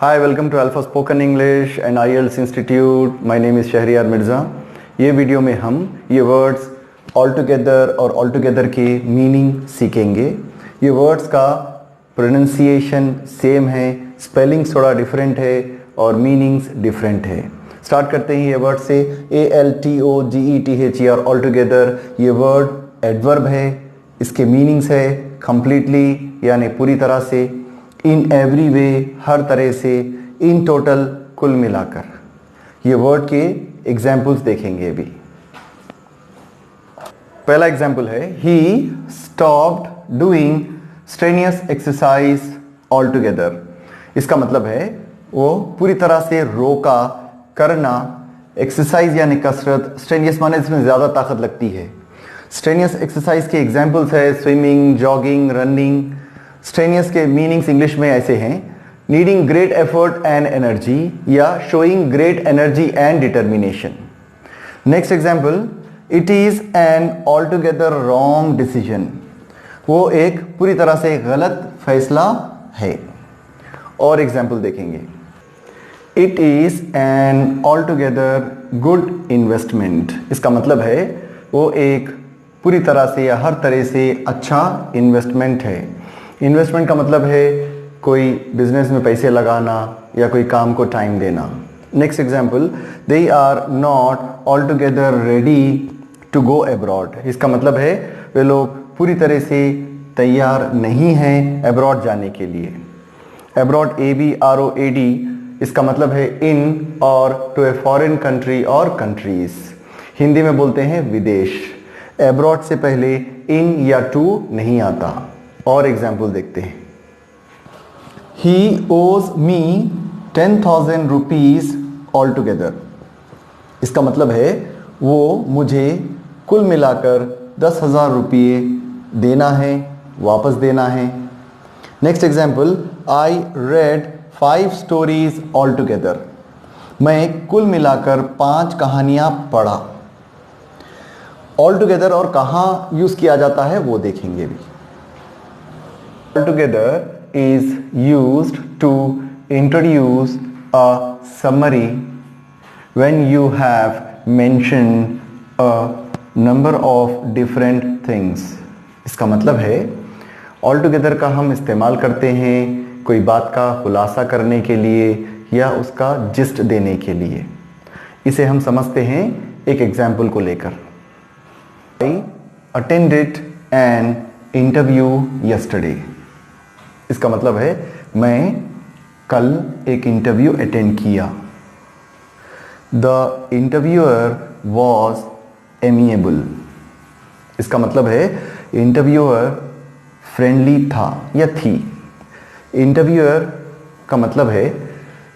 Hi, welcome to Alpha Spoken English and IELTS Institute. My name is Shahryar Mirza. ये video में हम ये words all together और all together के मीनिंग सीखेंगे। ये वर्ड्स का प्रोनंसिएशन सेम है, स्पेलिंग्स थोड़ा डिफरेंट है और मीनिंग्स डिफरेंट है। स्टार्ट करते हैं ये वर्ड से। ALTOGETHER ऑल टुगेदर ये वर्ड एडवर्ब है। इसके मीनिंग्स है कंप्लीटली यानी पूरी तरह से, इन एवरी वे हर तरह से, इन टोटल कुल मिलाकर। ये वर्ड के एग्जाम्पल्स देखेंगे अभी। पहला एग्जाम्पल है he stopped doing strenuous exercise all together. इसका मतलब है वो पूरी तरह से रोका करना एक्सरसाइज यानी कसरत। स्ट्रेनियस माने इसमें ज़्यादा ताकत लगती है। स्ट्रेनियस एक्सरसाइज के एग्जाम्पल्स है स्विमिंग, जॉगिंग, रनिंग। स्ट्रेनियस के मीनिंग्स इंग्लिश में ऐसे हैं, needing great effort and energy या showing great energy and determination. Next example, it is an all together wrong decision. वो एक पूरी तरह से गलत फैसला है। और एग्जाम्पल देखेंगे, it is an all together good investment. इसका मतलब है वो एक पूरी तरह से या हर तरह से अच्छा इन्वेस्टमेंट है। इन्वेस्टमेंट का मतलब है कोई बिजनेस में पैसे लगाना या कोई काम को टाइम देना। Next example, they are not all together ready to go abroad. इसका मतलब है वे लोग पूरी तरह से तैयार नहीं हैं अब्रॉड जाने के लिए। अब्रॉड ABROAD इसका मतलब है इन और टू ए फॉरेन कंट्री और कंट्रीज। हिंदी में बोलते हैं विदेश। अब्रॉड से पहले इन या टू नहीं आता। और एग्जाम्पल देखते हैं, ही ओज मी 10,000 रुपीज़ ऑल टुगेदर। इसका मतलब है वो मुझे कुल मिलाकर 10,000 रुपये देना है, वापस देना है। Next example, I read 5 stories all together. मैं कुल मिलाकर 5 कहानियाँ पढ़ा। ऑल टुगेदर और कहाँ यूज़ किया जाता है वो देखेंगे भी। Altogether is used to introduce a summary when you have mentioned a number of different things. इसका मतलब है altogether का हम इस्तेमाल करते हैं कोई बात का खुलासा करने के लिए या उसका जिस्ट देने के लिए। इसे हम समझते हैं एक एग्जाम्पल को लेकर। I attended an interview yesterday. इसका मतलब है मैं कल एक इंटरव्यू अटेंड किया। The interviewer was amiable. इसका मतलब है इंटरव्यूअर फ्रेंडली था या थी। इंटरव्यूअर का मतलब है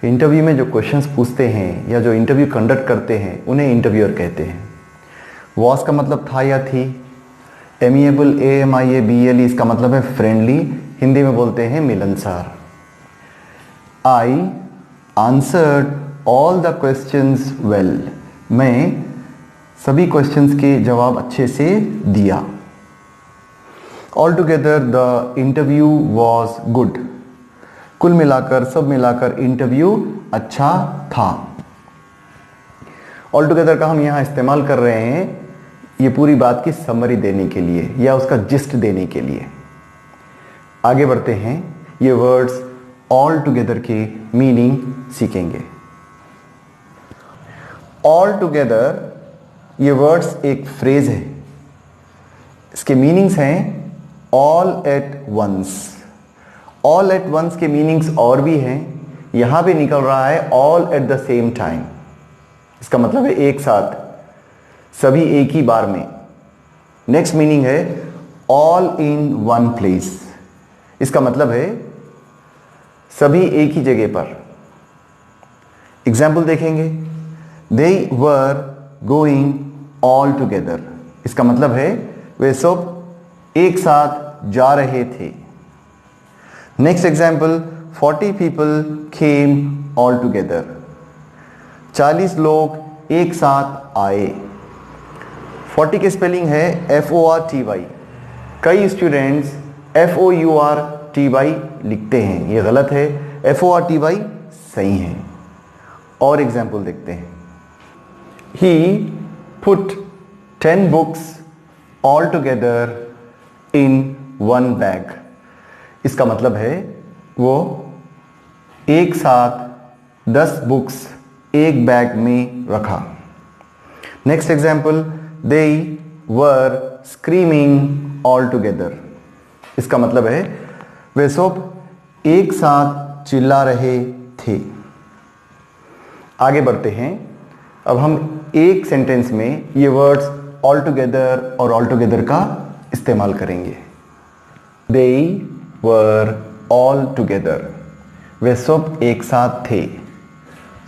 इंटरव्यू में जो क्वेश्चंस पूछते हैं या जो इंटरव्यू कंडक्ट करते हैं उन्हें इंटरव्यूअर कहते हैं। वॉज का मतलब था या थी। एमिएबल AMIABLE इसका मतलब है फ्रेंडली, हिंदी में बोलते हैं मिलनसार। I answered all the questions well. मैं सभी क्वेश्चंस के जवाब अच्छे से दिया। All together the interview was good. कुल मिलाकर, सब मिलाकर इंटरव्यू अच्छा था। ऑल टुगेदर का हम यहाँ इस्तेमाल कर रहे हैं ये पूरी बात की समरी देने के लिए या उसका जिस्ट देने के लिए। आगे बढ़ते हैं, ये वर्ड्स ऑल टुगेदर के मीनिंग सीखेंगे। ऑल टुगेदर ये वर्ड्स एक फ्रेज है। इसके मीनिंग्स हैं all at once. All at once के मीनिंग्स और भी हैं। यहां पे निकल रहा है all at the same time. इसका मतलब है एक साथ, सभी एक ही बार में। नेक्स्ट मीनिंग है ऑल इन वन प्लेस। इसका मतलब है सभी एक ही जगह पर। एग्जाम्पल देखेंगे, दे वर गोइंग ऑल टुगेदर। इसका मतलब है वे सब एक साथ जा रहे थे। Next example, 40 people came all together. 40 लोग एक साथ आए। 40 की स्पेलिंग है FORTY। कई स्टूडेंट्स FOURTY लिखते हैं, ये गलत है। FORTY सही हैं। और एग्जाम्पल देखते हैं। He put 10 books all together in one bag। इसका मतलब है वो एक साथ 10 बुक्स एक बैग में रखा। Next example, they were screaming all together। इसका मतलब है वे सब एक साथ चिल्ला रहे थे। आगे बढ़ते हैं। अब हम एक सेंटेंस में ये वर्ड्स ऑल टुगेदर और ऑल टुगेदर का इस्तेमाल करेंगे। They were all together। वे सब एक साथ थे।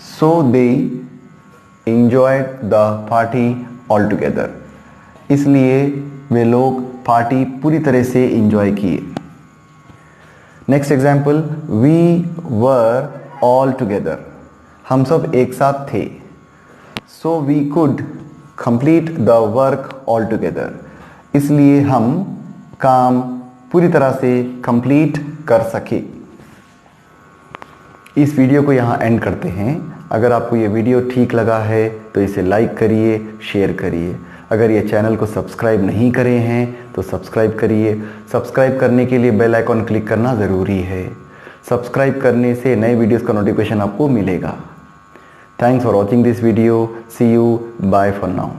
So they enjoyed the party all together। इसलिए वे लोग पार्टी पूरी तरह से इंजॉय किए। Next example, we were all together। हम सब एक साथ थे। So we could complete the work all together। इसलिए हम काम पूरी तरह से कंप्लीट कर सके। इस वीडियो को यहाँ एंड करते हैं। अगर आपको ये वीडियो ठीक लगा है तो इसे लाइक करिए, शेयर करिए। अगर ये चैनल को सब्सक्राइब नहीं करे हैं तो सब्सक्राइब करिए। सब्सक्राइब करने के लिए बेल आइकॉन क्लिक करना ज़रूरी है। सब्सक्राइब करने से नए वीडियोस का नोटिफिकेशन आपको मिलेगा। Thanks for watching this video. See you, bye for now.